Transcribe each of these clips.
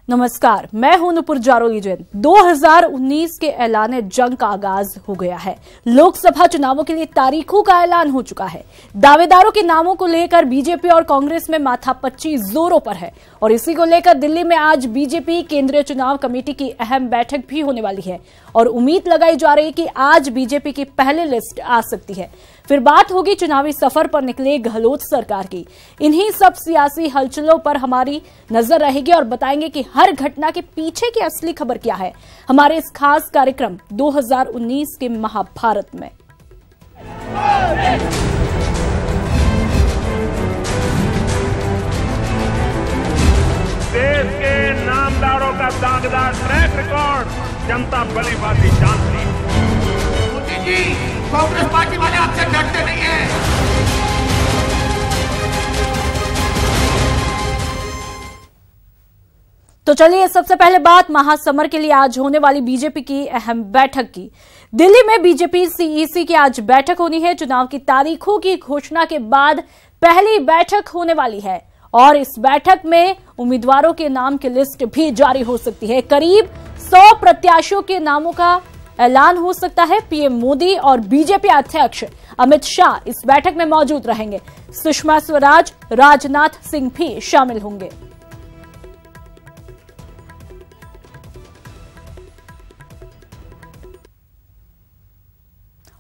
नमस्कार, मैं हूं नुपुर जारोली जैन। 2019 के ऐलान जंग का आगाज हो गया है। लोकसभा चुनावों के लिए तारीखों का ऐलान हो चुका है। दावेदारों के नामों को लेकर बीजेपी और कांग्रेस में माथापच्ची जोरों पर है और इसी को लेकर दिल्ली में आज बीजेपी केंद्रीय चुनाव कमेटी की अहम बैठक भी होने वाली है और उम्मीद लगाई जा रही है कि आज बीजेपी की पहली लिस्ट आ सकती है। फिर बात होगी चुनावी सफर पर निकले गहलोत सरकार की। इन्हीं सब सियासी हलचलों पर हमारी नजर रहेगी और बताएंगे कि हर घटना के पीछे की असली खबर क्या है हमारे इस खास कार्यक्रम 2019 के महाभारत में। देश के नामदारों का दागदार ट्रैक रिकॉर्ड जनता भली भांति जानती है। मोदी जी, कांग्रेस पार्टी वाले आपसे डरते नहीं हैं। तो चलिए सबसे पहले बात महासमर के लिए आज होने वाली बीजेपी की अहम बैठक की। दिल्ली में बीजेपी सीईसी की आज बैठक होनी है। चुनाव की तारीखों की घोषणा के बाद पहली बैठक होने वाली है और इस बैठक में उम्मीदवारों के नाम की लिस्ट भी जारी हो सकती है। करीब 100 प्रत्याशियों के नामों का ऐलान हो सकता है। पीएम मोदी और बीजेपी अध्यक्ष अमित शाह इस बैठक में मौजूद रहेंगे। सुषमा स्वराज, राजनाथ सिंह भी शामिल होंगे।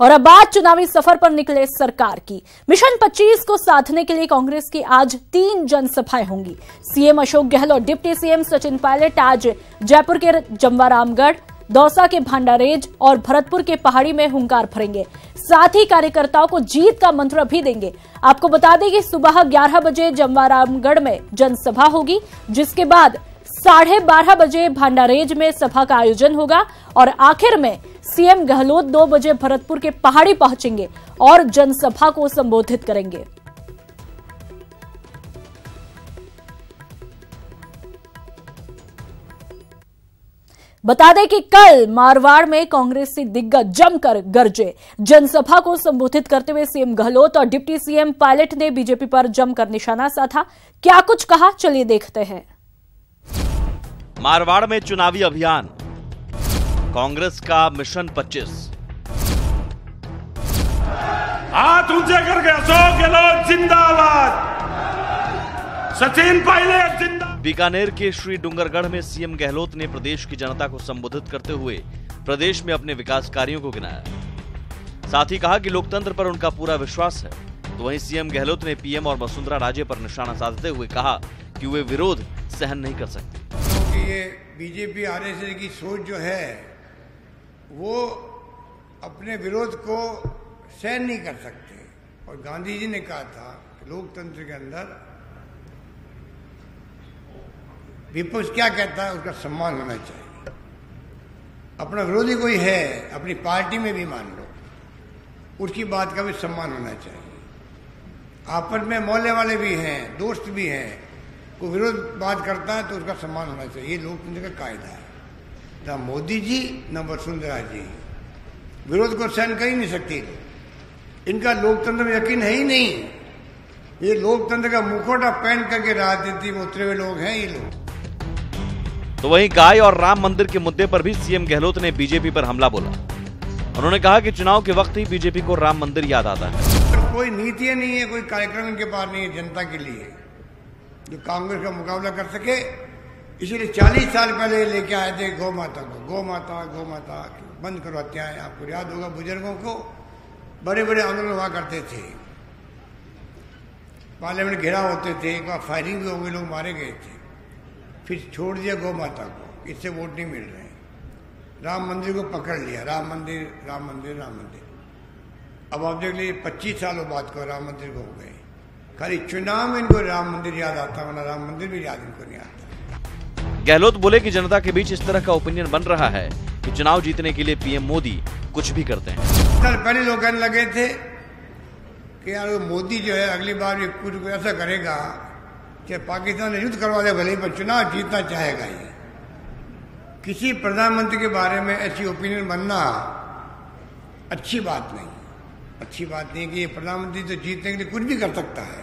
और अब बात चुनावी सफर पर निकले सरकार की। मिशन 25 को साधने के लिए कांग्रेस की आज 3 जनसभाएं होंगी। CM Ashok Gehlot, deputy CM Sachin Pilot आज जयपुर के जमवारामगढ़, दौसा के भांडारेज और भरतपुर के पहाड़ी में हुंकार भरेंगे। साथ ही कार्यकर्ताओं को जीत का मंत्र भी देंगे। आपको बता दें कि सुबह 11 बजे जमवारामगढ़ में जनसभा होगी, जिसके बाद 12:30 बजे भांडारेज में सभा का आयोजन होगा और आखिर में सीएम गहलोत 2 बजे भरतपुर के पहाड़ी पहुंचेंगे और जनसभा को संबोधित करेंगे। बता दें कि कल मारवाड़ में कांग्रेसी दिग्गज जमकर गरजे। जनसभा को संबोधित करते हुए सीएम गहलोत और डिप्टी सीएम पायलट ने बीजेपी पर जमकर निशाना साधा। क्या कुछ कहा, चलिए देखते हैं। मारवाड़ में चुनावी अभियान, कांग्रेस का मिशन 25। हाथ ऊंचे करके अशोक गहलोत जिंदाबाद, सचिन पायलट जिंदाबाद। बीकानेर के श्री डूंगरगढ़ में सीएम गहलोत ने प्रदेश की जनता को संबोधित करते हुए प्रदेश में अपने विकास कार्यों को गिनाया। साथ ही कहा कि लोकतंत्र पर उनका पूरा विश्वास है। तो वहीं सीएम गहलोत ने पीएम और वसुंधरा राजे पर निशाना साधते हुए कहा कि वे विरोध सहन नहीं कर सकते। ये बीजेपी आरएसएस की सोच जो है वो अपने विरोध को सहन नहीं कर सकते और गांधी जी ने कहा था कि लोकतंत्र के अंदर विपक्ष क्या कहता है उसका सम्मान होना चाहिए। अपना विरोधी कोई है, अपनी पार्टी में भी मान लो, उसकी बात का भी सम्मान होना चाहिए। आपस में मोहल्ले वाले भी हैं, दोस्त भी हैं, कोई विरोध बात करता है तो उसका सम्मान होना चाहिए। ये लोकतंत्र का कायदा है। न मोदी जी न वसुंधरा जी विरोध को सहन कर ही नहीं सकती। इनका लोकतंत्र में यकीन है ही नहीं। ये लोकतंत्र का मुखौटा पहन करके राजनीति में उतरे हुए लोग हैं ये लोग। तो वहीं गाय और राम मंदिर के मुद्दे पर भी सीएम गहलोत ने बीजेपी पर हमला बोला। उन्होंने कहा कि चुनाव के वक्त ही बीजेपी को राम मंदिर याद आता है। कोई नीतियां नहीं है, कोई कार्यक्रम इनके पास नहीं है जनता के लिए जो कांग्रेस का मुकाबला कर सके। इसीलिए 40 साल पहले लेके आए थे गौ माता को। गौ माता बंद करो हत्याएं। आपको याद होगा बुजुर्गों को बड़े बड़े आंदोलन हुआ करते थे, पार्लियामेंट घेराव होते थे, एक बार फायरिंग भी हो गई, लोग मारे गए थे। फिर छोड़ दिया गौ माता को, इससे वोट नहीं मिल रहे। राम मंदिर को पकड़ लिया, राम मंदिर। अब आप देख लीजिए 25 सालों बाद को राम मंदिर को हो गए। खाली चुनाव में इनको राम मंदिर याद आता, वरना राम मंदिर भी याद इनको नहीं आता। गहलोत बोले कि जनता के बीच इस तरह का ओपिनियन बन रहा है कि चुनाव जीतने के लिए पीएम मोदी कुछ भी करते हैं। साल पहले लोग कहने लगे थे कि यार मोदी जो है अगली बार भी कुछ ऐसा करेगा कि पाकिस्तान युद्ध करवा दे, भले पर चुनाव जीतना चाहेगा। ये किसी प्रधानमंत्री के बारे में ऐसी ओपिनियन बनना अच्छी बात नहीं कि ये प्रधानमंत्री तो जीतने के लिए कुछ भी कर सकता है।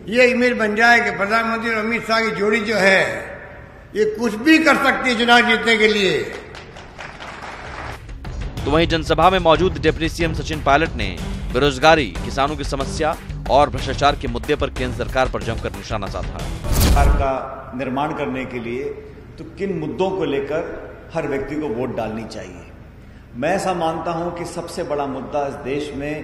ये इमेज बन जाए कि प्रधानमंत्री और अमित शाह की जोड़ी जो है ये कुछ भी कर सकती है चुनाव जीतने के लिए। तो वहीं जनसभा में मौजूद डिप्टी सीएम सचिन पायलट ने बेरोजगारी, किसानों की समस्या और भ्रष्टाचार के मुद्दे पर केंद्र सरकार पर जमकर निशाना साधा। सरकार का निर्माण करने के लिए तो किन मुद्दों को लेकर हर व्यक्ति को वोट डालनी चाहिए। मैं ऐसा मानता हूं कि सबसे बड़ा मुद्दा इस देश में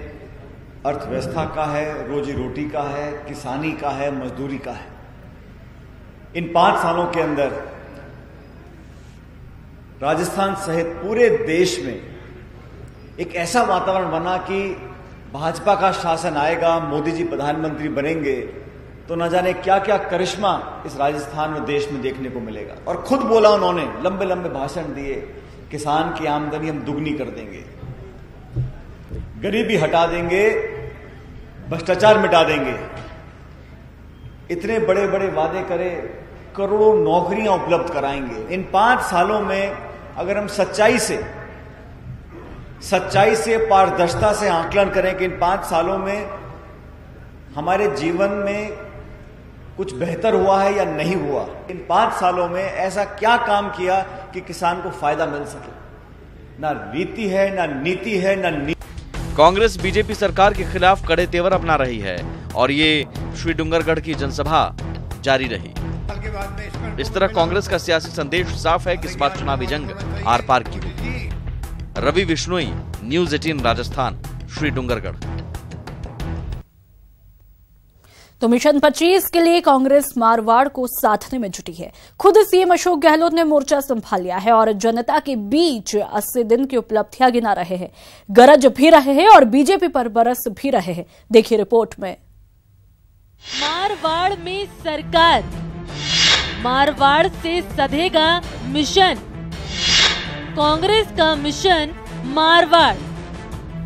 अर्थव्यवस्था का है, रोजी रोटी का है, किसानी का है, मजदूरी का है। इन 5 सालों के अंदर राजस्थान सहित पूरे देश में एक ऐसा वातावरण बना कि भाजपा का शासन आएगा, मोदी जी प्रधानमंत्री बनेंगे तो न जाने क्या क्या करिश्मा इस राजस्थान और देश में देखने को मिलेगा। और खुद बोला उन्होंने, लंबे लंबे भाषण दिए, किसान की आमदनी हम दुगनी कर देंगे, गरीबी हटा देंगे, भ्रष्टाचार मिटा देंगे। इतने बड़े बड़े वादे करे, करोड़ों नौकरियां उपलब्ध कराएंगे। इन 5 सालों में अगर हम सच्चाई से पारदर्शिता से आकलन करें कि इन 5 सालों में हमारे जीवन में कुछ बेहतर हुआ है या नहीं हुआ, इन 5 सालों में ऐसा क्या काम किया कि किसान को फायदा मिल सके। ना रीति है, ना नीति है, ना कांग्रेस बीजेपी सरकार के खिलाफ कड़े तेवर अपना रही है और ये श्री डूंगरगढ़ की जनसभा जारी रही। इस तरह कांग्रेस का सियासी संदेश साफ है कि इस बार चुनावी जंग आर पार की हुई। रवि विश्नोई, न्यूज़ 18 राजस्थान, श्री डूंगरगढ़। तो मिशन 25 के लिए कांग्रेस मारवाड़ को साधने में जुटी है। खुद सीएम अशोक गहलोत ने मोर्चा संभाल लिया है और जनता के बीच 80 दिन की उपलब्धियां गिना रहे हैं, गरज भी रहे हैं और बीजेपी पर बरस भी रहे हैं। देखिए रिपोर्ट में। मारवाड़ में सरकार, मारवाड़ से सधेगा मिशन। कांग्रेस का मिशन मारवाड़,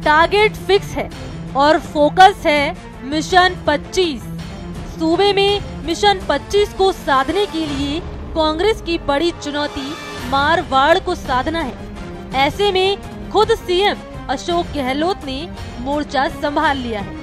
टारगेट फिक्स है और फोकस है मिशन 25। सूबे में मिशन 25 को साधने के लिए कांग्रेस की बड़ी चुनौती मारवाड़ को साधना है। ऐसे में खुद सीएम अशोक गहलोत ने मोर्चा संभाल लिया है।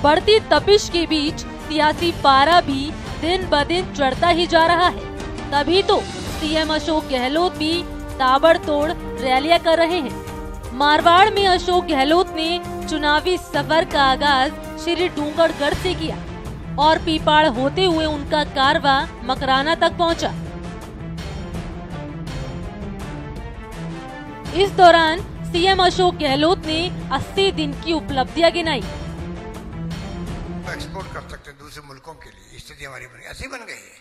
बढ़ती तपिश के बीच सियासी पारा भी दिन ब दिन चढ़ता ही जा रहा है। तभी तो सीएम अशोक गहलोत भी ताबड़तोड़ रैलियां कर रहे हैं। मारवाड़ में अशोक गहलोत ने चुनावी सफर का आगाज श्री डूंगरगढ़ से किया और पीपाड़ होते हुए उनका कारवा मकराना तक पहुंचा। इस दौरान सीएम अशोक गहलोत ने 80 दिन की उपलब्धियां गिनाई। एक्सपोर्ट कर सकते हैं दूसरे मुल्कों के लिए, स्थिति हमारी बन गई, ऐसी बन गई है।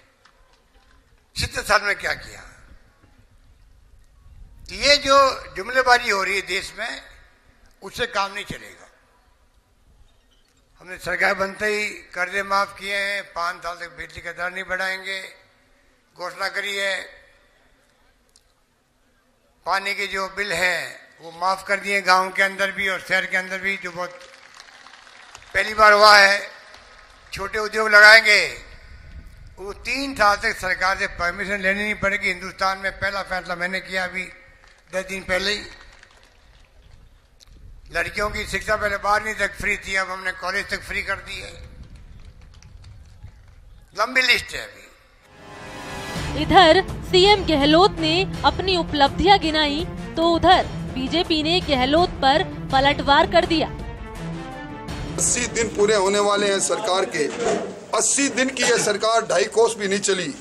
70 साल में क्या किया? ये जो जुमलेबाजी हो रही है देश में, उससे काम नहीं चलेगा। हमने सरकार बनते ही कर्जे माफ किए हैं, 5 साल तक बिजली का दर नहीं बढ़ाएंगे, घोषणा करी है। पानी के जो बिल है वो माफ कर दिए गांव के अंदर भी और शहर के अंदर भी, जो बहुत पहली बार हुआ है। छोटे उद्योग लगाएंगे, वो 3 साल तक सरकार से परमिशन लेनी नहीं पड़ेगी। हिंदुस्तान में पहला फैसला मैंने किया अभी 10 दिन पहले ही। लड़कियों की शिक्षा पहले 12वीं तक फ्री थी, अब हमने कॉलेज तक फ्री कर दी है। लंबी लिस्ट है अभी। इधर सीएम गहलोत ने अपनी उपलब्धियां गिनाई तो उधर बीजेपी ने गहलोत पर पलटवार कर दिया। 80 दिन पूरे होने वाले हैं सरकार के। 80 दिन की यह सरकार 2.5 कोस भी नहीं चली।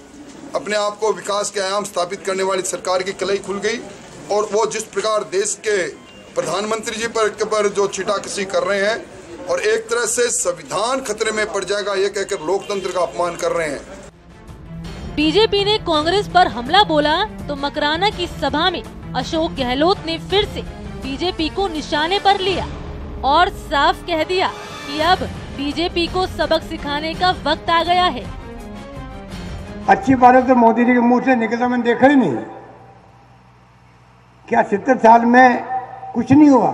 अपने आप को विकास के आयाम स्थापित करने वाली सरकार की कलई खुल गई और वो जिस प्रकार देश के प्रधानमंत्री जी पर जो छीटाकशी कर रहे हैं और एक तरह से संविधान खतरे में पड़ जाएगा ये कहकर लोकतंत्र का अपमान कर रहे हैं। बीजेपी ने कांग्रेस पर हमला बोला तो मकराना की सभा में अशोक गहलोत ने फिर से बीजेपी को निशाने पर लिया और साफ कह दिया कि अब बीजेपी को सबक सिखाने का वक्त आ गया है। अच्छी बात है तो मोदी जी के मुंह से निकलता मैंने देखा ही नहीं। क्या 70 साल में कुछ नहीं हुआ?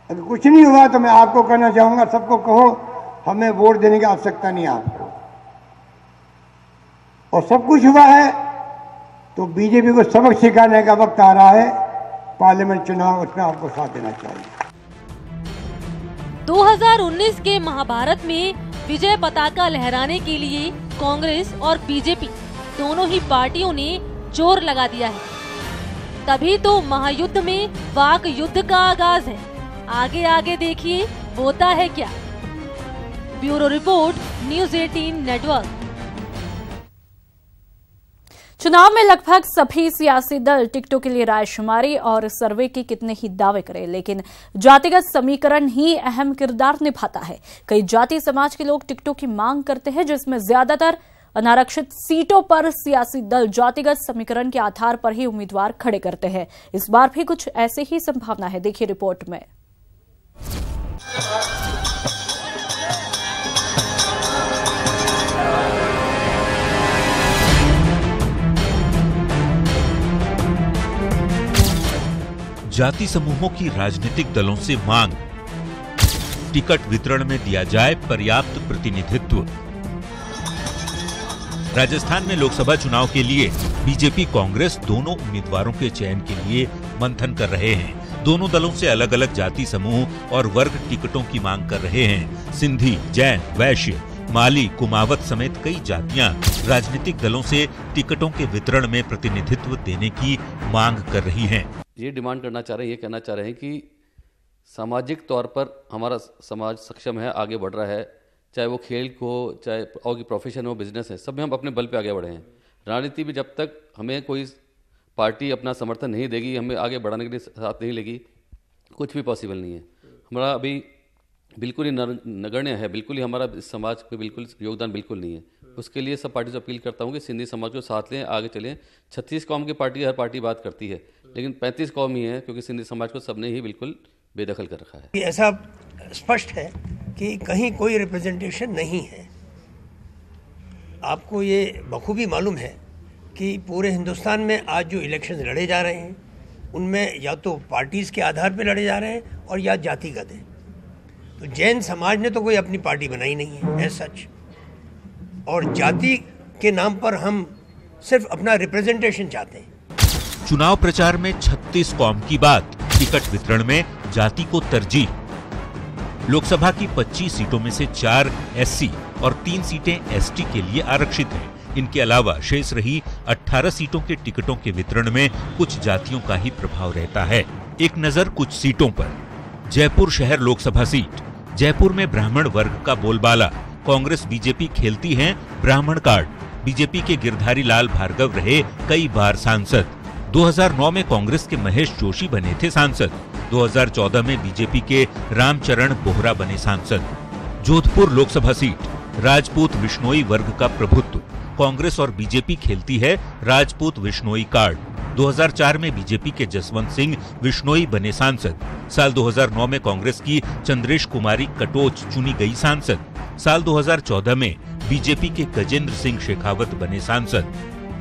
अगर कुछ नहीं हुआ तो मैं आपको कहना चाहूंगा, सबको कहो हमें वोट देने की आवश्यकता नहीं आपको। और सब कुछ हुआ है तो बीजेपी को सबक सिखाने का वक्त आ रहा है। पार्लियामेंट चुनाव, उसमें आपको साथ देना चाहिए। 2019 के महाभारत में विजय पताका लहराने के लिए कांग्रेस और बीजेपी दोनों ही पार्टियों ने जोर लगा दिया है। तभी तो महायुद्ध में वाक युद्ध का आगाज है। आगे आगे देखिए होता है क्या। Bureau report, news 18 network. चुनाव में लगभग सभी सियासी दल टिकटों के लिए रायशुमारी और सर्वे के कितने ही दावे करें, लेकिन जातिगत समीकरण ही अहम किरदार निभाता है। कई जाति समाज के लोग टिकटों की मांग करते हैं, जिसमें ज्यादातर अनारक्षित सीटों पर सियासी दल जातिगत समीकरण के आधार पर ही उम्मीदवार खड़े करते हैं। इस बार भी कुछ ऐसे ही संभावना है, देखिए रिपोर्ट में। जाति समूहों की राजनीतिक दलों से मांग, टिकट वितरण में दिया जाए पर्याप्त प्रतिनिधित्व। राजस्थान में लोकसभा चुनाव के लिए बीजेपी कांग्रेस दोनों उम्मीदवारों के चयन के लिए मंथन कर रहे हैं। दोनों दलों से अलग अलग जाति समूह और वर्ग टिकटों की मांग कर रहे हैं। सिंधी, जैन, वैश्य, माली, कुमावत समेत कई जातियां राजनीतिक दलों से टिकटों के वितरण में प्रतिनिधित्व देने की मांग कर रही हैं। ये डिमांड करना चाह रहे हैं, ये कहना चाह रहे हैं कि सामाजिक तौर पर हमारा समाज सक्षम है, आगे बढ़ रहा है, चाहे वो खेल को, चाहे और की प्रोफेशन हो, बिजनेस है, सब में हम अपने बल पे आगे बढ़े हैं। राजनीति में जब तक हमें कोई पार्टी अपना समर्थन नहीं देगी, हमें आगे बढ़ाने के लिए साथ नहीं लेगी, कुछ भी पॉसिबल नहीं है। हमारा अभी बिल्कुल ही नगण्य है, बिल्कुल ही हमारा इस समाज पे बिल्कुल योगदान बिल्कुल नहीं है। उसके लिए सब पार्टी से अपील करता हूँ कि सिंधी समाज को साथ लें, आगे चलें। 36 कौम की पार्टी, हर पार्टी बात करती है, लेकिन 35 कौम ही है, क्योंकि सिंधी समाज को सबने ही बिल्कुल बेदखल कर रखा है। ऐसा स्पष्ट है कि कहीं कोई रिप्रेजेंटेशन नहीं है। आपको ये बखूबी मालूम है कि पूरे हिंदुस्तान में आज जो इलेक्शन लड़े जा रहे हैं, उनमें या तो पार्टीज़ के आधार पर लड़े जा रहे हैं और या जातिगत है। तो जैन समाज ने तो कोई अपनी पार्टी बनाई नहीं है एज सच, और जाति के नाम पर हम सिर्फ अपना रिप्रेजेंटेशन चाहते हैं। चुनाव प्रचार में 36 कौम की बात, टिकट वितरण में जाति को तरजीह। लोकसभा की 25 सीटों में से 4 एससी और 3 सीटें एसटी के लिए आरक्षित हैं। इनके अलावा शेष रही 18 सीटों के टिकटों के वितरण में कुछ जातियों का ही प्रभाव रहता है। एक नजर कुछ सीटों पर। जयपुर शहर लोकसभा सीट। जयपुर में ब्राह्मण वर्ग का बोलबाला। कांग्रेस बीजेपी खेलती हैं ब्राह्मण कार्ड। बीजेपी के गिरधारी लाल भार्गव रहे कई बार सांसद। 2009 में कांग्रेस के महेश जोशी बने थे सांसद। 2014 में बीजेपी के रामचरण बोहरा बने सांसद। जोधपुर लोकसभा सीट। राजपूत विश्नोई वर्ग का प्रभुत्व। कांग्रेस और बीजेपी खेलती है राजपूत विश्नोई कार्ड। 2004 में बीजेपी के जसवंत सिंह विश्नोई बने सांसद। साल 2009 में कांग्रेस की चंद्रेश कुमारी कटोच चुनी गई सांसद। साल 2014 में बीजेपी के गजेंद्र सिंह शेखावत बने सांसद।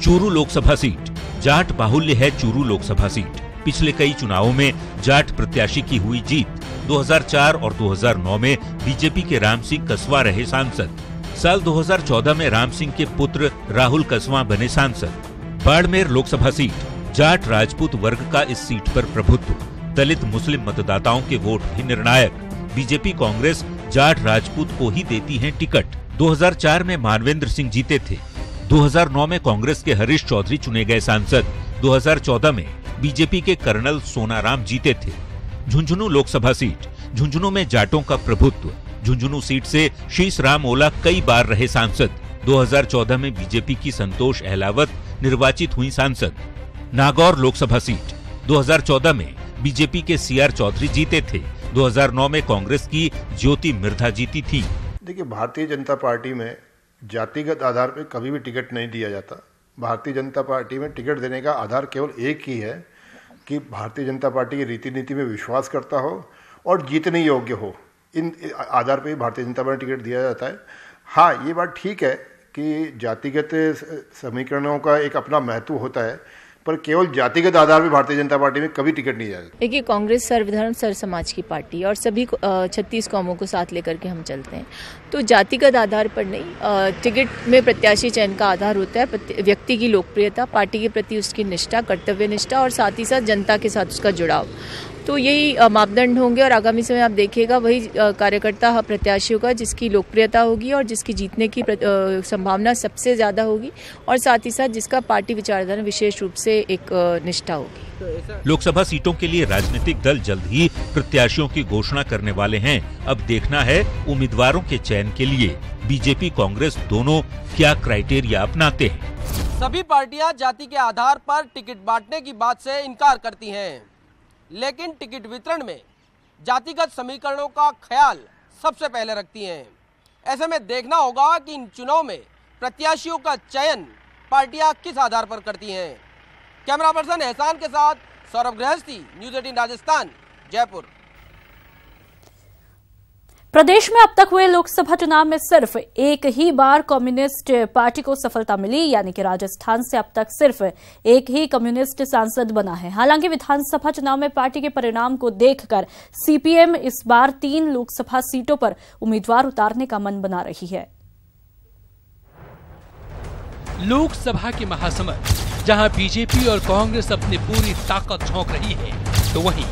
चूरू लोकसभा सीट। जाट बाहुल्य है चूरू लोकसभा सीट। पिछले कई चुनावों में जाट प्रत्याशी की हुई जीत। 2004 और 2009 में बीजेपी के राम सिंह कसवा रहे सांसद। साल 2014 में राम सिंह के पुत्र राहुल कसवा बने सांसद। बाड़मेर लोकसभा सीट। जाट राजपूत वर्ग का इस सीट पर प्रभुत्व। दलित मुस्लिम मतदाताओं के वोट भी निर्णायक। बीजेपी कांग्रेस जाट राजपूत को ही देती है टिकट। 2004 में मानवेंद्र सिंह जीते थे। 2009 में कांग्रेस के हरीश चौधरी चुने गए सांसद। 2014 में बीजेपी के कर्नल सोनाराम जीते थे। झुंझुनू लोकसभा सीट। झुंझुनू में जाटों का प्रभुत्व। झुंझुनू सीट से शीश राम ओला कई बार रहे सांसद। 2014 में बीजेपी की संतोष अहलावत निर्वाचित हुई सांसद। नागौर लोकसभा सीट। 2014 में बीजेपी के सीआर चौधरी जीते थे। 2009 में कांग्रेस की ज्योति मिर्धा जीती थी। देखिए, भारतीय जनता पार्टी में जातिगत आधार पर कभी भी टिकट नहीं दिया जाता। भारतीय जनता पार्टी में टिकट देने का आधार केवल एक ही है कि भारतीय जनता पार्टी की रीति नीति में विश्वास करता हो और जीतने योग्य हो। इन आधार पर ही भारतीय जनता पार्टी टिकट दिया जाता है। हाँ, ये बात ठीक है कि जातिगत समीकरणों का एक अपना महत्व होता है, पर केवल जातिगत आधार पर भारतीय जनता पार्टी में कभी टिकट नहीं जाएगा। देखिए, कांग्रेस सर्वधर्म सर्व समाज की पार्टी है और सभी 36 कौमों को साथ लेकर के हम चलते हैं। तो जातिगत आधार पर नहीं, टिकट में प्रत्याशी चयन का आधार होता है व्यक्ति की लोकप्रियता, पार्टी के प्रति उसकी निष्ठा, कर्तव्य निष्ठा और साथ ही साथ जनता के साथ उसका जुड़ाव। तो यही मापदंड होंगे और आगामी समय आप देखिएगा वही कार्यकर्ता प्रत्याशियों का जिसकी लोकप्रियता होगी और जिसकी जीतने की संभावना सबसे ज़्यादा होगी और साथ ही साथ जिसका पार्टी विचारधारा विशेष रूप से एक निष्ठा होगी। लोकसभा सीटों के लिए राजनीतिक दल जल्द ही प्रत्याशियों की घोषणा करने वाले हैं। अब देखना है उम्मीदवारों के चयन के लिए बीजेपी कांग्रेस दोनों क्या क्राइटेरिया अपनाते हैं। सभी पार्टियां जाति के आधार पर टिकट बांटने की बात से इनकार करती हैं, लेकिन टिकट वितरण में जातिगत समीकरणों का ख्याल सबसे पहले रखती हैं। ऐसे में देखना होगा कि इन चुनाव में प्रत्याशियों का चयन पार्टियां किस आधार पर करती हैं। कैमरा पर्सन एहसान के साथ सौरभ गृहस्थी, न्यूज़ 18 राजस्थान, जयपुर। प्रदेश में अब तक हुए लोकसभा चुनाव में सिर्फ एक ही बार कम्युनिस्ट पार्टी को सफलता मिली, यानी कि राजस्थान से अब तक सिर्फ एक ही कम्युनिस्ट सांसद बना है। हालांकि विधानसभा चुनाव में पार्टी के परिणाम को देखकर सीपीएम इस बार 3 लोकसभा सीटों पर उम्मीदवार उतारने का मन बना रही है। लोकसभा के महासमर जहां बीजेपी और कांग्रेस अपनी पूरी ताकत झोंक रही है, तो वहीं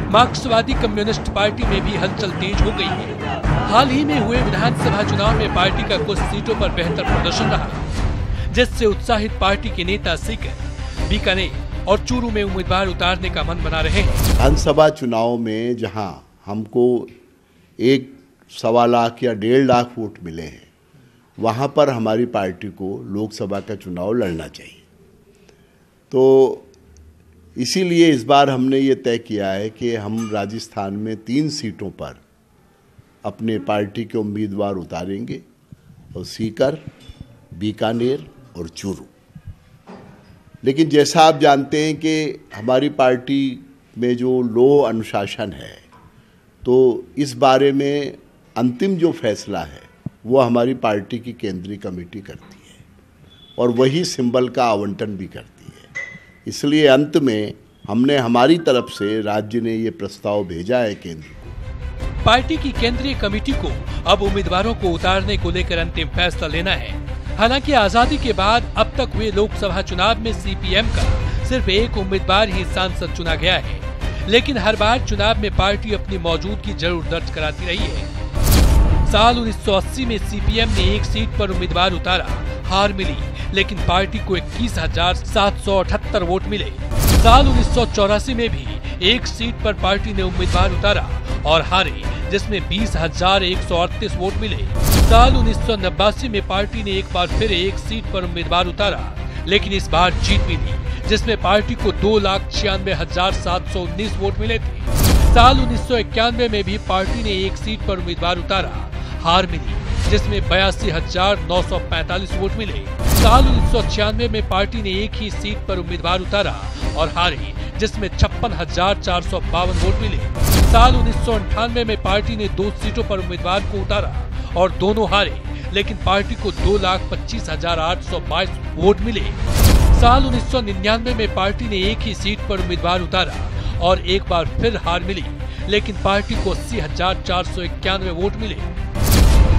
मार्क्सवादी कम्युनिस्ट पार्टी में भी हलचल तेज हो गई है। हाल ही में हुए विधानसभा चुनाव में पार्टी का कुछ सीटों पर बेहतर प्रदर्शन रहा, जिससे उत्साहित पार्टी के नेता सीकर, बीकानेर और चूरू में उम्मीदवार उतारने का मन बना रहे हैं। विधानसभा चुनाव में जहां हमको 1.25 लाख या 1.5 लाख वोट मिले हैं, वहां पर हमारी पार्टी को लोकसभा का चुनाव लड़ना चाहिए। तो इसीलिए इस बार हमने ये तय किया है कि हम राजस्थान में 3 सीटों पर अपने पार्टी के उम्मीदवार उतारेंगे, और सीकर, बीकानेर और चूरू। लेकिन जैसा आप जानते हैं कि हमारी पार्टी में जो लो अनुशासन है, तो इस बारे में अंतिम जो फैसला है वो हमारी पार्टी की केंद्रीय कमेटी करती है और वही सिंबल का आवंटन भी करती है। इसलिए अंत में हमने हमारी तरफ से राज्य ने ये प्रस्ताव भेजा है केंद्र को। पार्टी की केंद्रीय कमेटी को अब उम्मीदवारों को उतारने को लेकर अंतिम फैसला लेना है। हालांकि आजादी के बाद अब तक हुए लोकसभा चुनाव में सीपीएम का सिर्फ एक उम्मीदवार ही सांसद चुना गया है, लेकिन हर बार चुनाव में पार्टी अपनी मौजूदगी जरूर दर्ज कराती रही है। साल 1980 में सीपीएम ने एक सीट पर उम्मीदवार उतारा, हार मिली, लेकिन पार्टी को 21,778 वोट मिले। साल 1984 में भी एक सीट पर पार्टी ने उम्मीदवार उतारा और हारे, जिसमें 20,138 वोट मिले। साल 1989 में पार्टी ने एक बार फिर एक सीट पर उम्मीदवार उतारा, लेकिन इस बार जीत मिली, जिसमें पार्टी को 2,96,719 वोट मिले थे। साल 1991 में भी पार्टी ने एक सीट पर उम्मीदवार उतारा, हार मिली, जिसमें 82,945 वोट मिले। साल 1996 में पार्टी ने एक ही सीट पर उम्मीदवार उतारा और हारे, जिसमें 56,452 वोट मिले। साल 1998 में पार्टी ने 2 सीटों पर उम्मीदवार को उतारा और दोनों हारे, लेकिन पार्टी को 2,25,822 वोट मिले। साल 1999 में पार्टी ने एक ही सीट पर उम्मीदवार उतारा और एक बार फिर हार मिली, लेकिन पार्टी को 80,491 वोट मिले।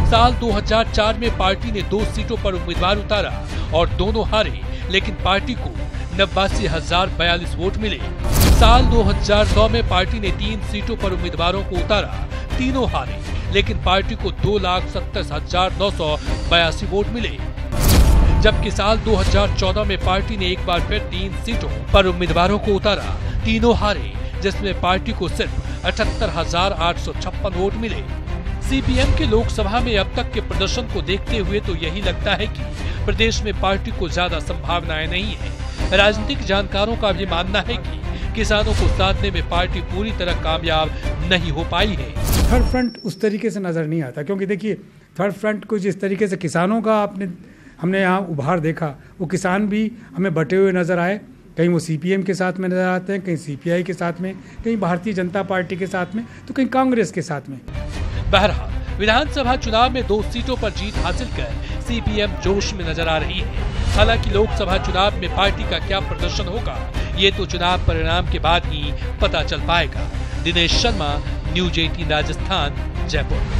साल 2004 में पार्टी ने 2 सीटों पर उम्मीदवार उतारा और दोनों हारे, लेकिन पार्टी को 89,042 वोट मिले। साल 2009 में पार्टी ने 3 सीटों पर उम्मीदवारों को उतारा, तीनों हारे, लेकिन पार्टी को 2,27,982 वोट मिले। जबकि साल 2014 में पार्टी ने एक बार फिर 3 सीटों पर उम्मीदवारों को उतारा, तीनों हारे, जिसमें पार्टी को सिर्फ 78,856 वोट मिले। सीपीएम के लोकसभा में अब तक के प्रदर्शन को देखते हुए तो यही लगता है कि प्रदेश में पार्टी को ज्यादा संभावनाएं नहीं है। राजनीतिक जानकारों का भी मानना है कि किसानों को साधने में पार्टी पूरी तरह कामयाब नहीं हो पाई है। थर्ड फ्रंट उस तरीके से नजर नहीं आता, क्योंकि देखिए थर्ड फ्रंट को जिस तरीके से किसानों का हमने यहाँ उभार देखा, वो किसान भी हमें बटे हुए नजर आए। कहीं वो सीपीएम के साथ में नजर आते हैं, कहीं सीपीआई के साथ में, कहीं भारतीय जनता पार्टी के साथ में, तो कहीं कांग्रेस के साथ में। बहरहाल विधानसभा चुनाव में 2 सीटों पर जीत हासिल कर सीपीएम जोश में नजर आ रही है। हालांकि लोकसभा चुनाव में पार्टी का क्या प्रदर्शन होगा, ये तो चुनाव परिणाम के बाद ही पता चल पाएगा। दिनेश शर्मा, न्यूज 18 राजस्थान, जयपुर।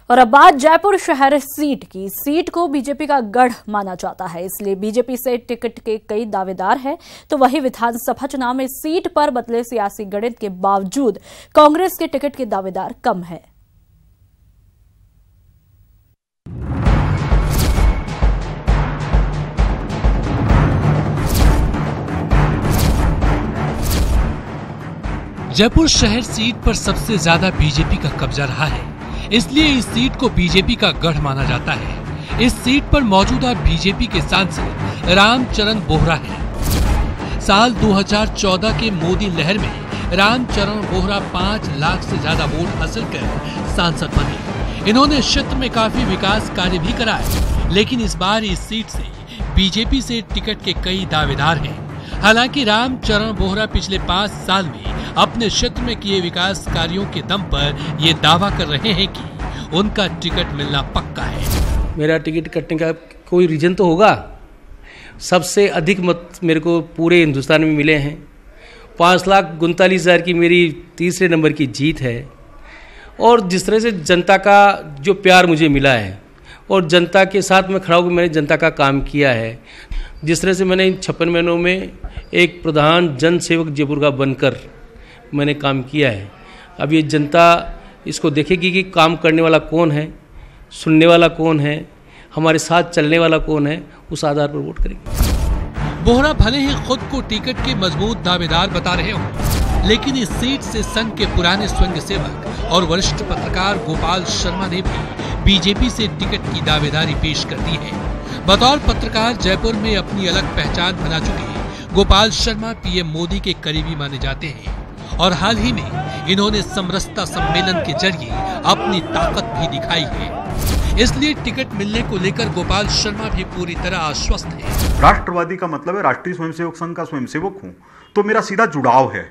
और अब बात जयपुर शहर सीट की। सीट को बीजेपी का गढ़ माना जाता है, इसलिए बीजेपी से टिकट के कई दावेदार हैं। तो वही विधानसभा चुनाव में सीट पर बदले सियासी गणित के बावजूद कांग्रेस के टिकट के दावेदार कम है। जयपुर शहर सीट पर सबसे ज्यादा बीजेपी का कब्जा रहा है, इसलिए इस सीट को बीजेपी का गढ़ माना जाता है। इस सीट पर मौजूदा बीजेपी के सांसद रामचरण बोहरा हैं। साल 2014 के मोदी लहर में रामचरण बोहरा 5 लाख से ज्यादा वोट हासिल कर सांसद बने। इन्होंने क्षेत्र में काफी विकास कार्य भी कराए, लेकिन इस बार इस सीट से बीजेपी से टिकट के कई दावेदार हैं। हालांकि रामचरण बोहरा पिछले 5 साल में अपने क्षेत्र में किए विकास कार्यों के दम पर ये दावा कर रहे हैं कि उनका टिकट मिलना पक्का है। मेरा टिकट कटने का कोई रीजन तो होगा। सबसे अधिक मत मेरे को पूरे हिंदुस्तान में मिले हैं। 5,39,000 की मेरी तीसरे नंबर की जीत है। और जिस तरह से जनता का जो प्यार मुझे मिला है और जनता के साथ में खड़ा होकर मैंने जनता का काम किया है, जिस तरह से मैंने इन 56 महीनों में एक प्रधान जन सेवक जयपुर का बनकर मैंने काम किया है। अब ये जनता इसको देखेगी कि काम करने वाला कौन है, सुनने वाला कौन है, हमारे साथ चलने वाला कौन है, उस आधार पर वोट करेंगे। बोहरा भले ही खुद को टिकट के मजबूत दावेदार बता रहे हों, लेकिन इस सीट से संघ के पुराने स्वयं सेवक और वरिष्ठ पत्रकार गोपाल शर्मा ने भी बीजेपी से टिकट की दावेदारी पेश कर दी है। बतौर पत्रकार जयपुर में अपनी अलग पहचान बना चुके गोपाल शर्मा पीएम मोदी के करीबी माने जाते हैं और हाल ही में इन्होंने समरसता सम्मेलन के जरिए अपनी ताकत भी दिखाई है। इसलिए टिकट मिलने को लेकर गोपाल शर्मा भी पूरी तरह आश्वस्त है। राष्ट्रवादी का मतलब है राष्ट्रीय स्वयंसेवक संघ का स्वयंसेवक हूँ, तो मेरा सीधा जुड़ाव है।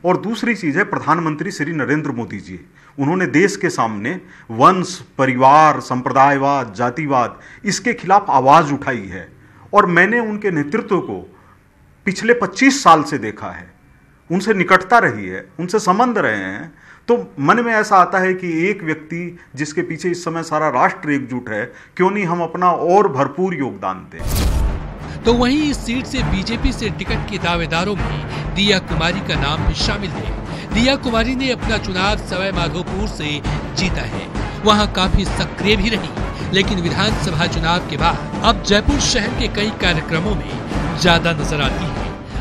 और दूसरी चीज है, प्रधानमंत्री श्री नरेंद्र मोदी जी, उन्होंने देश के सामने वंश, परिवार, संप्रदायवाद, जातिवाद, इसके खिलाफ आवाज उठाई है और मैंने उनके नेतृत्व को पिछले 25 साल से देखा है, उनसे निकटता रही है, उनसे संबंध रहे हैं। तो मन में ऐसा आता है कि एक व्यक्ति जिसके पीछे इस समय सारा राष्ट्र एकजुट है, क्यों नहीं हम अपना और भरपूर योगदान दें। तो वहीं इस सीट से बीजेपी से टिकट के दावेदारों में दिया कुमारी का नाम भी शामिल है। दिया कुमारी ने अपना चुनाव सवाई माधोपुर से जीता है, वहां काफी सक्रिय भी रही, लेकिन विधानसभा चुनाव के बाद अब जयपुर शहर के कई कार्यक्रमों में ज्यादा नजर आती है।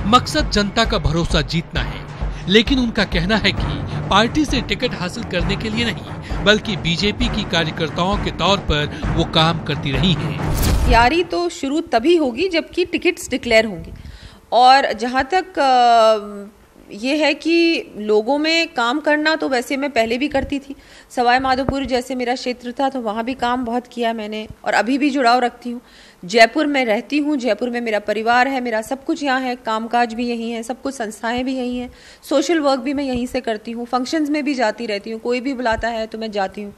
मकसद जनता का भरोसा जीतना है, लेकिन उनका कहना है कि पार्टी से टिकट हासिल करने के लिए नहीं, बल्कि बीजेपी की कार्यकर्ताओं के तौर पर वो काम करती रही हैं। यारी तो शुरू तभी होगी जबकि टिकट्स डिक्लेयर होंगे। और जहाँ तक ये है कि लोगों में काम करना, तो वैसे मैं पहले भी करती थी। सवाई माधोपुर जैसे मेरा क्षेत्र था तो वहाँ भी काम बहुत किया मैंने, और अभी भी जुड़ाव रखती हूँ। जयपुर में रहती हूँ, जयपुर में मेरा परिवार है, मेरा सब कुछ यहाँ है, कामकाज भी यहीं है, सब कुछ संस्थाएं भी यहीं हैं, सोशल वर्क भी मैं यहीं से करती हूँ, फंक्शंस में भी जाती रहती हूँ, कोई भी बुलाता है तो मैं जाती हूँ,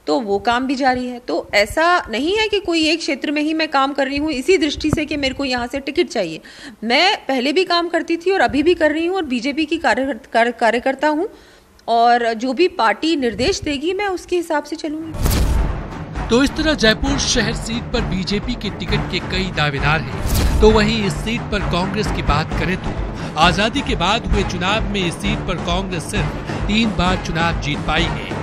तो वो काम भी जारी है। तो ऐसा नहीं है कि कोई एक क्षेत्र में ही मैं काम कर रही हूँ इसी दृष्टि से कि मेरे को यहाँ से टिकट चाहिए। मैं पहले भी काम करती थी और अभी भी कर रही हूँ, और बीजेपी की कार्यकर्ता हूँ, और जो भी पार्टी निर्देश देगी मैं उसके हिसाब से चलूंगी। तो इस तरह जयपुर शहर सीट पर बीजेपी के टिकट के कई दावेदार हैं। तो वहीं इस सीट पर कांग्रेस की बात करें तो आजादी के बाद हुए चुनाव में इस सीट पर कांग्रेस सिर्फ 3 बार चुनाव जीत पाई है,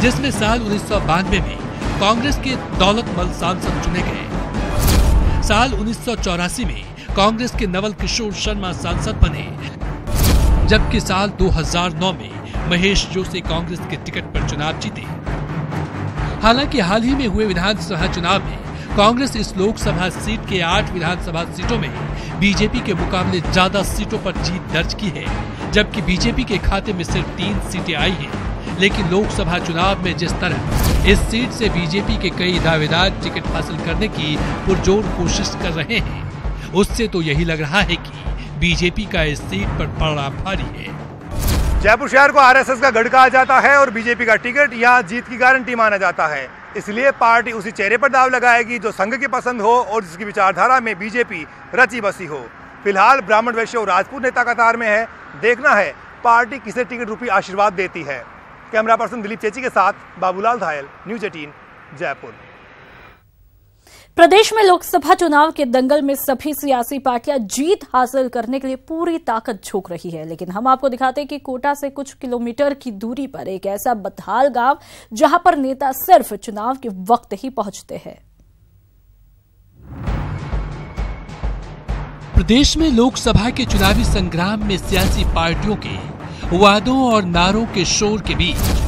जिसमें साल 1992 में कांग्रेस के दौलतमल सांसद चुने गए। साल 1984 में कांग्रेस के नवल किशोर शर्मा सांसद बने, जबकि साल 2009 में महेश जोशी कांग्रेस के टिकट पर चुनाव जीते। हालांकि हाल ही में हुए विधानसभा चुनाव में कांग्रेस इस लोकसभा सीट के 8 विधानसभा सीटों में बीजेपी के मुकाबले ज्यादा सीटों पर जीत दर्ज की है, जबकि बीजेपी के खाते में सिर्फ 3 सीटें आई हैं। लेकिन लोकसभा चुनाव में जिस तरह इस सीट से बीजेपी के कई दावेदार टिकट हासिल करने की पुरजोर कोशिश कर रहे हैं, उससे तो यही लग रहा है कि बीजेपी का इस सीट पर पलड़ा भारी है। जयपुर शहर को आरएसएस का गढ़ कहा जाता है और बीजेपी का टिकट यहाँ जीत की गारंटी माना जाता है। इसलिए पार्टी उसी चेहरे पर दाव लगाएगी जो संघ की पसंद हो और जिसकी विचारधारा में बीजेपी रची बसी हो। फिलहाल ब्राह्मण, वैश्य और राजपूत नेता कतार में है। देखना है पार्टी किसे टिकट रूपी आशीर्वाद देती है। कैमरा पर्सन दिलीप चेची के साथ बाबूलाल धायल, न्यूज 18 जयपुर। प्रदेश में लोकसभा चुनाव के दंगल में सभी सियासी पार्टियां जीत हासिल करने के लिए पूरी ताकत झोंक रही है, लेकिन हम आपको दिखाते हैं कि कोटा से कुछ किलोमीटर की दूरी पर एक ऐसा बदहाल गांव जहां पर नेता सिर्फ चुनाव के वक्त ही पहुंचते हैं। प्रदेश में लोकसभा के चुनावी संग्राम में सियासी पार्टियों के वादों और नारों के शोर के बीच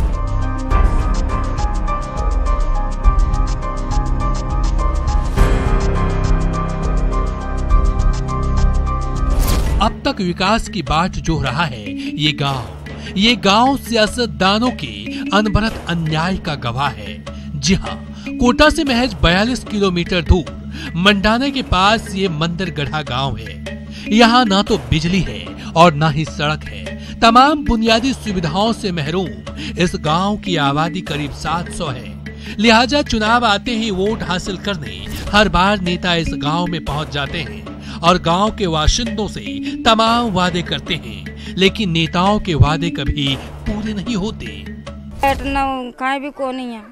अब तक विकास की बाट जो रहा है ये गांव सियासतदानों के अनवरत अन्याय का गवाह है। जी हां, कोटा से महज 42 किलोमीटर दूर मंडाने के पास ये मंदिरगढ़ा गांव है। यहाँ ना तो बिजली है और ना ही सड़क है। तमाम बुनियादी सुविधाओं से महरूम इस गांव की आबादी करीब 700 है। लिहाजा चुनाव आते ही वोट हासिल करने हर बार नेता इस गांव में पहुंच जाते हैं और गांव के बाशिंदों से तमाम वादे करते हैं, लेकिन नेताओं के वादे कभी पूरे नहीं होते। न कहीं भी को नहीं है,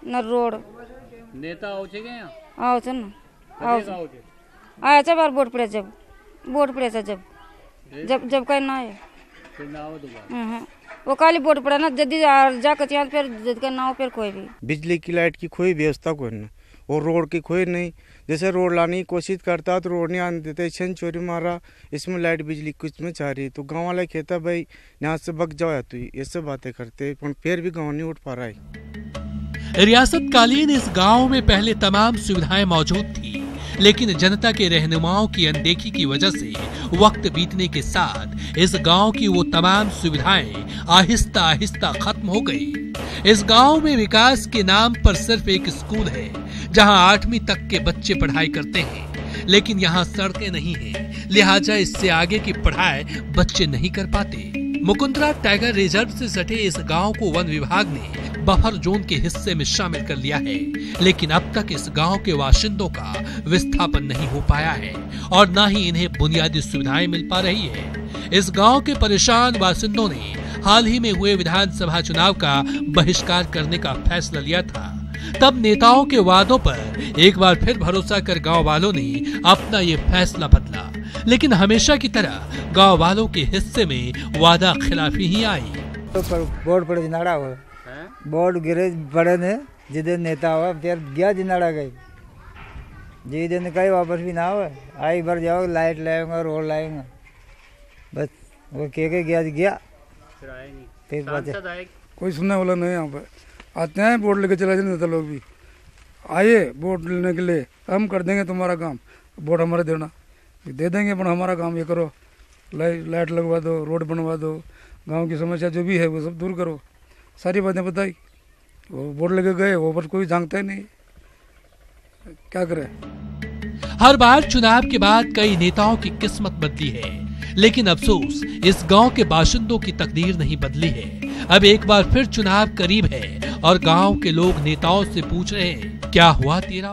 न रोड नेता आओ ना आया जब बार वोट पड़े जब कहीं ना है वो काली वोट पड़ा ना जल्दी जाकर फिर नाव पर कोई भी बिजली की लाइट की कोई व्यवस्था कोई नहीं और रोड की कोई नहीं। जैसे रोड लाने की कोशिश करता तो रोड नहीं आने देते, छन चोरी मारा, इसमें लाइट बिजली कुछ में चाह रही तो गांव वाला कहता भाई यहाँ से बग जाओ, तो ये सब बातें करते पर फिर भी गांव नहीं उठ पा रहा है। रियासतकालीन इस गांव में पहले तमाम सुविधाएं मौजूद थी, लेकिन जनता के रहनुमाओं की अनदेखी की वजह से वक्त बीतने के साथ इस गांव की वो तमाम सुविधाएं आहिस्ता आहिस्ता खत्म हो गई। इस गांव में विकास के नाम पर सिर्फ एक स्कूल है जहां 8वीं तक के बच्चे पढ़ाई करते हैं, लेकिन यहाँ सड़कें नहीं हैं, लिहाजा इससे आगे की पढ़ाई बच्चे नहीं कर पाते। मुकुंदरा टाइगर रिजर्व से सटे इस गांव को वन विभाग ने बफर जोन के हिस्से में शामिल कर लिया है, लेकिन अब तक इस गांव के बाशिंदों का विस्थापन नहीं हो पाया है और न ही इन्हें बुनियादी सुविधाएं मिल पा रही है। इस गांव के परेशान बाशिंदों ने हाल ही में हुए विधानसभा चुनाव का बहिष्कार करने का फैसला लिया था। तब नेताओं के वादों पर एक बार फिर भरोसा कर गांव वालों ने अपना ये फैसला बदला, लेकिन हमेशा की तरह गांव वालों के हिस्से में वादा खिलाफी ही आई। बोर्ड पर जिनाड़ा हुआ, बोर्ड गिरे बड़े ने जिधर नेता हुआ फिर गया जिनाड़ा गई, जी दिन कहीं वापस भी ना हुआ, आई भर जाओ लाइट लाएंगे रोड लाएंगे, बस वो के गया फिर कोई सुनने वाला नहीं। यहाँ पे आते हैं वोट लेके चला जाए नेता लोग भी आइए वोट लेने के लिए, हम कर देंगे तुम्हारा काम, वोट हमारे देना दे देंगे, पर हमारा काम ये करो, लाइट लगवा दो, रोड बनवा दो, गांव की समस्या जो भी है वो सब दूर करो, सारी बातें बताई। वो वोट लेके गए, वो पर कोई जानता ही नहीं, क्या करे। हर बार चुनाव के बाद कई नेताओं की किस्मत बदली है, लेकिन अफसोस इस गांव के बाशिंदों की तकदीर नहीं बदली है। अब एक बार फिर चुनाव करीब है और गांव के लोग नेताओं से पूछ रहे हैं, क्या हुआ तेरा